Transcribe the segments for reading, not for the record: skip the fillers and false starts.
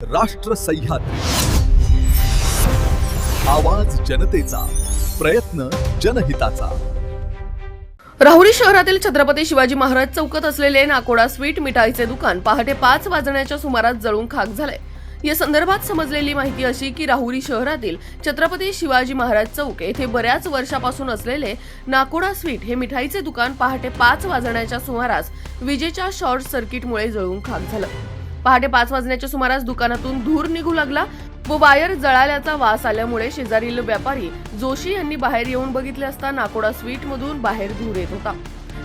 राष्ट्र सह्याद्री, आवाज जनतेचा, प्रयत्न जनहिताचा। राहुरी शहरातील छत्रपती शिवाजी महाराज चौकात असलेले नाकोडा स्वीट मिठाईचे दुकान पहाटे 5 वाजण्याच्या सुमारास जळून खाक झाले। या संदर्भात समजलेली माहिती अशी की राहुरी शहरातील छत्रपती शिवाजी महाराज चौक येथे बऱ्याच वर्षापासून असलेले नाकोडा स्वीट हे मिठाईचे दुकान पहाटे 5 वाजण्याच्या सुमारास विजेच्या शॉर्ट सर्किटमुळे जळून खाक झालं। पहाटे 5 वाजण्याच्या सुमारास दुकानातून धूर निघू लागला व वायर जळाल्याचा वास आल्यामुळे शेजारील व्यापारी जोशी यांनी बाहेर येऊन बघितले असता नाकोडा स्वीट मधून बाहेर धूर येत होता।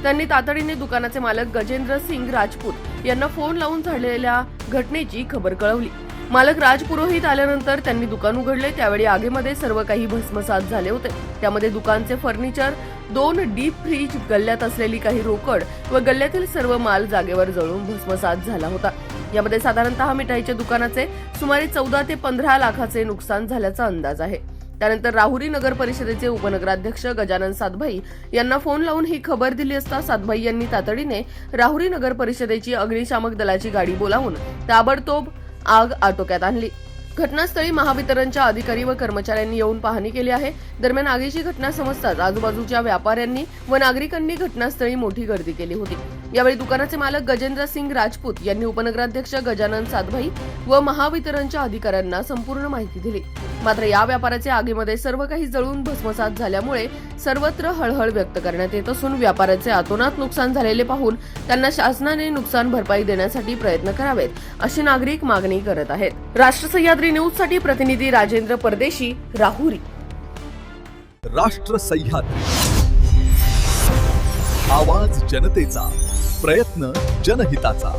त्यांनी तातडीने दुकानाचे मालक गजेंद्र सिंग राजपूत यांना फोन लावून झालेल्या घटनेची खबर कळवली। मालक राज पुरोहित आल्यानंतर त्यांनी दुकान उघडले। त्यावेळी आगीमध्ये सर्व काही भस्मसात झाले होते। त्यामध्ये दुकानचे फर्निचर, 2 डीप फ्रीज, गल्ल्यात असलेली काही रोकड व गल्ल्यातील सर्व माल जागेवर जळून भस्मसात झाला होता। यामध्ये साधारणतः मिठाईच्या दुकानाचे सुमारे 14 ते 15 लाखाचे नुकसान झाल्याचा अंदाज आहे। त्यानंतर राहुरी नगर परिषदेचे उपनगराध्यक्ष गजानन सातभाई यांना फोन लावून ही खबर दिली असता सातभाई यांनी तातडीने राहुरी नगर परिषदेची अग्निशामक दलाची गाडी बोलावून ताबडतोब आग आटोक्यात आणली। घटनास्थळी महावितरणच्या अधिकारी व कर्मचाऱ्यांनी येऊन पाहणी केली आहे। दरम्यान आगीची घटना समजताच आजूबाजूच्या व्यापाऱ्यांनी व नागरिकांनी घटनास्थळी मोठी गर्दी केली होती। यावेळी दुकानाचे मालक गजेंद्र सिंग राजपूत यांनी उपनगराध्यक्ष गजानन सातभाई व महावितरणच्या अधिकाऱ्यांना संपूर्ण माहिती दिली। मात्र या व्यापाराचे आगीमध्ये सर्व काही जळून भस्मसात झाल्यामुळे सर्वत्र हळहळ व्यक्त करण्यात येत असून व्यापाराचे अतोनात नुकसान झालेले पाहून त्यांना शासनाने नुकसान भरपाई देण्यासाठी प्रयत्न करावेत अशी नागरिक मागणी करत आहेत। राष्ट्र सह्याद्री न्यूज साठी प्रतिनिधी राजेंद्र परदेशी, राहुरी। राष्ट्र सह्याद्री, आवाज जनतेचा, प्रयत्न जनहिताचा।